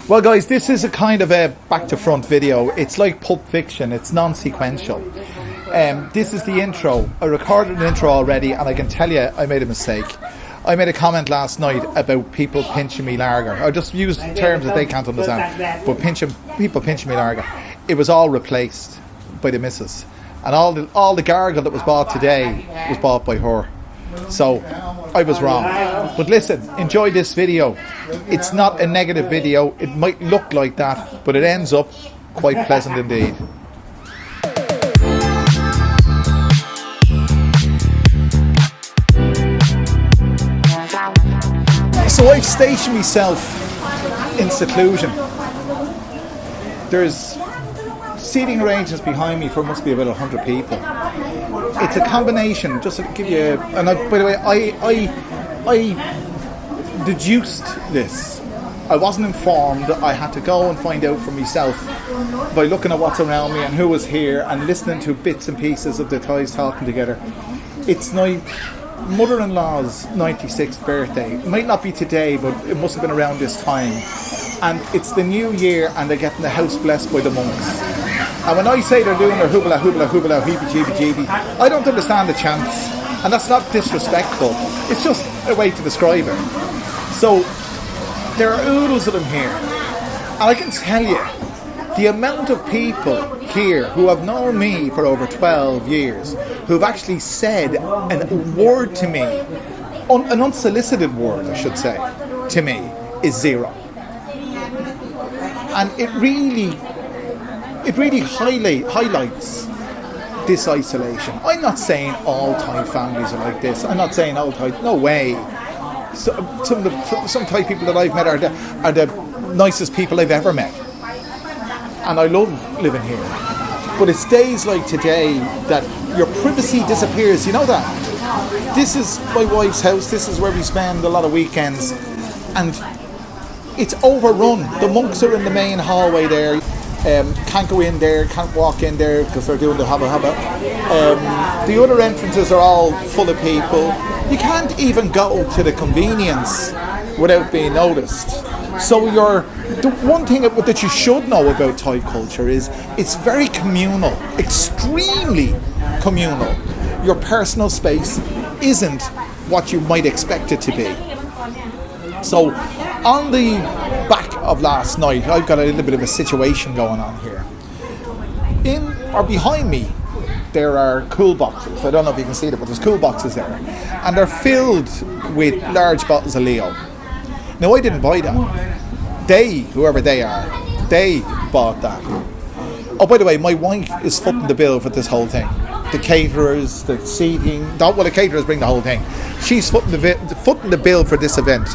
Well guys, this is a kind of a back to front video. It's like Pulp Fiction, it's non-sequential. This is the intro. I recorded an intro already and I can tell you I made a mistake. I made a comment last night about people pinching me lager. I just used terms that they can't understand, but people pinching me lager. It was all replaced by the missus. And all the gargle that was bought today was bought by her. So I was wrong. But listen, enjoy this video. It's not a negative video. It might look like that, but it ends up quite pleasant indeed. So I've stationed myself in seclusion. There's seating arrangements behind me for must be about 100 people. It's a combination, just to give you, by the way, I deduced this. I wasn't informed. I had to go and find out for myself by looking at what's around me and who was here and listening to bits and pieces of the Thais talking together. It's my mother-in-law's 96th birthday. It might not be today, but it must have been around this time. And it's the new year and they're getting the house blessed by the monks. And when I say they're doing their hoobla, hoobla, hoobla, heebie-jeebie-jeebie, I don't understand the chants. And that's not disrespectful. It's just a way to describe it. So, there are oodles of them here. And I can tell you, the amount of people here who have known me for over 12 years, who've actually said a word to me, an unsolicited word, I should say, to me, is zero. And it really highlights this isolation. I'm not saying all Thai families are like this. I'm not saying all Thai. No way. Some Thai people that I've met are the nicest people I've ever met, and I love living here. But it's days like today that your privacy disappears. You know that. This is my wife's house. This is where we spend a lot of weekends, and it's overrun. The monks are in the main hallway there. Can't go in there, can't walk in there because they're doing the habba. The other entrances are all full of people. You can't even go to the convenience without being noticed. So the one thing that you should know about Thai culture is it's very communal, extremely communal. Your personal space isn't what you might expect it to be. So on the back of last night, I've got a little bit of a situation going on here. In or behind me, there are cool boxes. I don't know if you can see them, but there's cool boxes there. And they're filled with large bottles of Leo. Now, I didn't buy that. They, whoever they are, they bought that. Oh, by the way, my wife is footing the bill for this whole thing. The caterers, the seating. The caterers bring the whole thing. She's footing the bill for this event.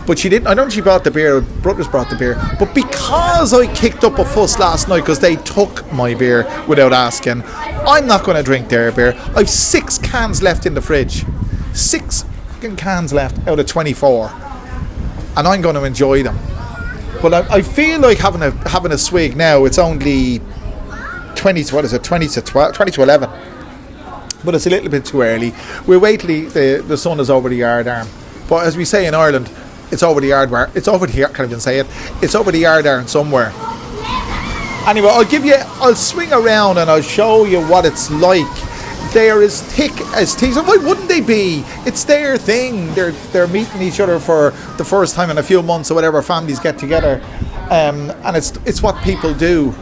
But she didn't. I don't know if she brought the beer. Brothers brought the beer. But because I kicked up a fuss last night because they took my beer without asking, I'm not going to drink their beer. I've 6 cans left in the fridge. 6 cans left out of 24, and I'm going to enjoy them. But I feel like having a swig now. It's only 20 to 11. But it's a little bit too early. We'll wait till the sun is over the yard arm. But as we say in Ireland, it's over the yard where it's over here. Can't even say it. It's over the yard arm somewhere. Anyway, I'll swing around and I'll show you what it's like. They're as thick as thieves. Why wouldn't they be? It's their thing. They're meeting each other for the first time in a few months or whatever. Families get together, and it's what people do.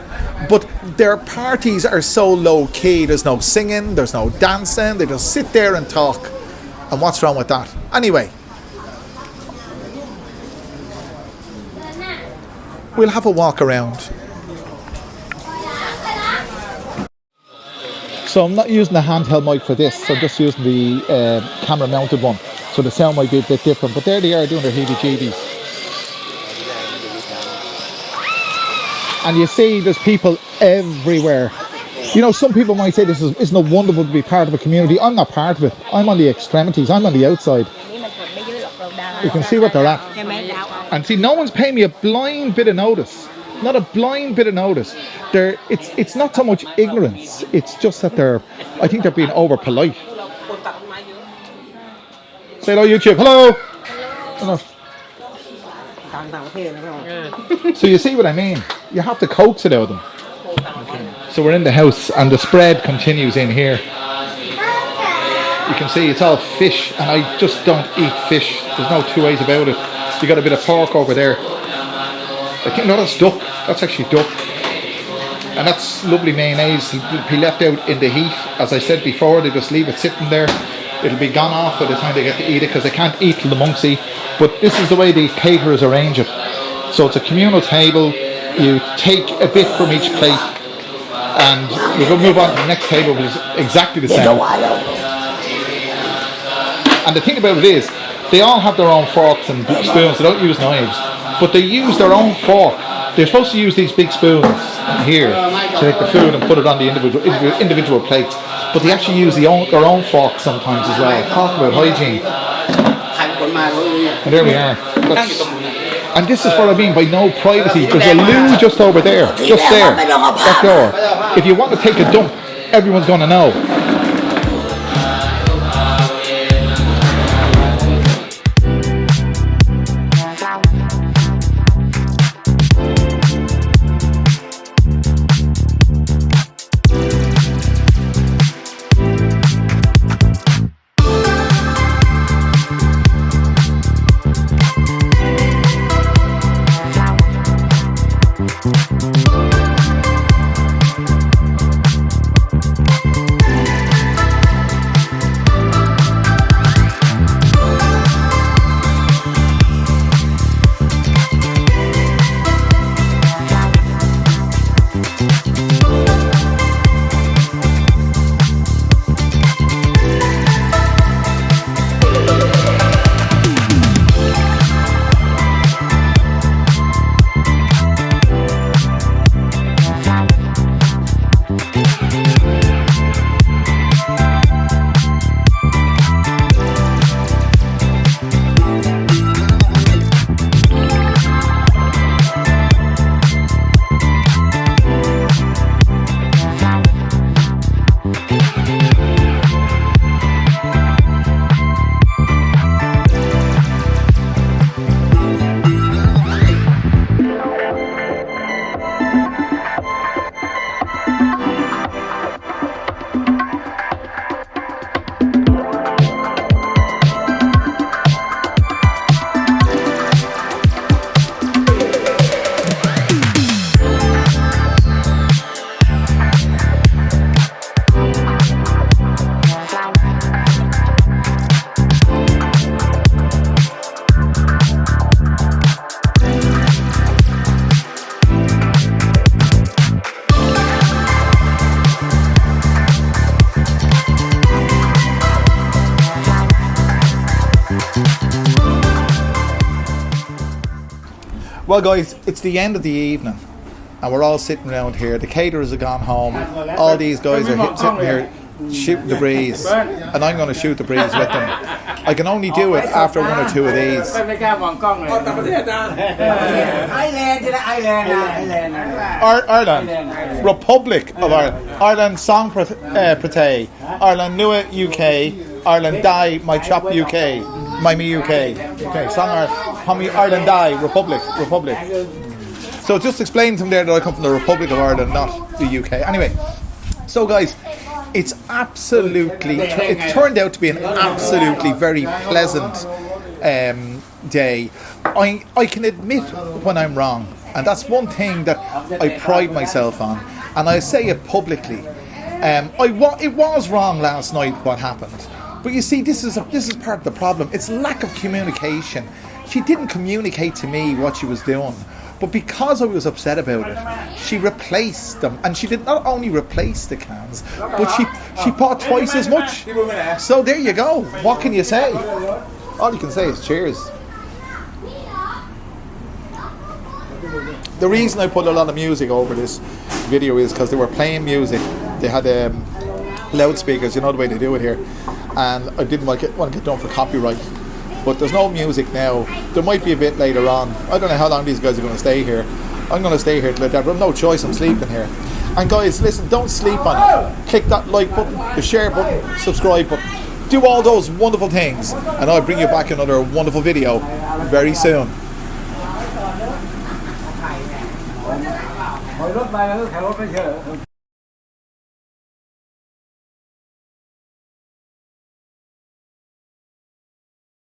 But their parties are so low key. There's no singing. There's no dancing. They just sit there and talk. And what's wrong with that? Anyway, we'll have a walk around. So I'm not using the handheld mic for this, so I'm just using the camera mounted one. So the sound might be a bit different, but there they are doing their heebie-jeebies. And you see there's people everywhere. You know, some people might say isn't it wonderful to be part of a community? I'm not part of it. I'm on the extremities. I'm on the outside. You can see what they're at. And see, no one's paying me a blind bit of notice. Not a blind bit of notice. It's not so much ignorance. It's just that I think they're being over polite. Say hello, YouTube. Hello. Hello. So you see what I mean? You have to coax it out of them. So we're in the house and the spread continues in here. You can see it's all fish, and I just don't eat fish. There's no two ways about it. You got a bit of pork over there. I think no, that's duck. That's actually duck. And that's lovely mayonnaise. It'll be left out in the heat. As I said before, they just leave it sitting there. It'll be gone off by the time they get to eat it, because they can't eat till the monks eat. But this is the way the caterers arrange it. So it's a communal table. You take a bit from each plate, and we're going to move on to the next table, which is exactly the same. And the thing about it is, they all have their own forks and spoons. They don't use knives, but they use their own fork. They're supposed to use these big spoons here to take the food and put it on the individual plates, but they actually use their own fork sometimes as well. Talk about hygiene. And there we are. And this is what I mean by no privacy. There's a loo just over there, just there, that door. If you want to take a dump, everyone's going to know. Well guys, it's the end of the evening and we're all sitting around here. The caterers have gone home. All these guys are sitting here shooting the breeze, and I'm going to shoot the breeze with them. I can only do it after one or two of these. Ireland, Republic of Ireland, Ireland Song Prate, Ireland Nua UK, Ireland Die My Chop UK, Miami UK. Okay, Song Ireland Die Republic. So just explain to them there that I come from the Republic of Ireland, not the UK. Anyway, so guys, it turned out to be an absolutely very pleasant day. I can admit when I'm wrong, and that's one thing that I pride myself on, and I say it publicly. It was wrong last night what happened, but you see, this is part of the problem. It's lack of communication. She didn't communicate to me what she was doing, but because I was upset about it, she replaced them, and she did not only replace the cans, but she bought twice as much. So there you go. What can you say? All you can say is cheers. The reason I put a lot of music over this video is because they were playing music. They had loudspeakers, you know the way they do it here, and I didn't want to get done for copyright. But there's no music now. There might be a bit later on. I don't know how long these guys are going to stay here. I'm going to stay here till that, but I've no choice. I'm sleeping here. And guys, listen, don't sleep on it. Click that like button, the share button, subscribe button. Do all those wonderful things, and I'll bring you back another wonderful video very soon. ถอยรถไปแล้วก็แถวรถไปเฉย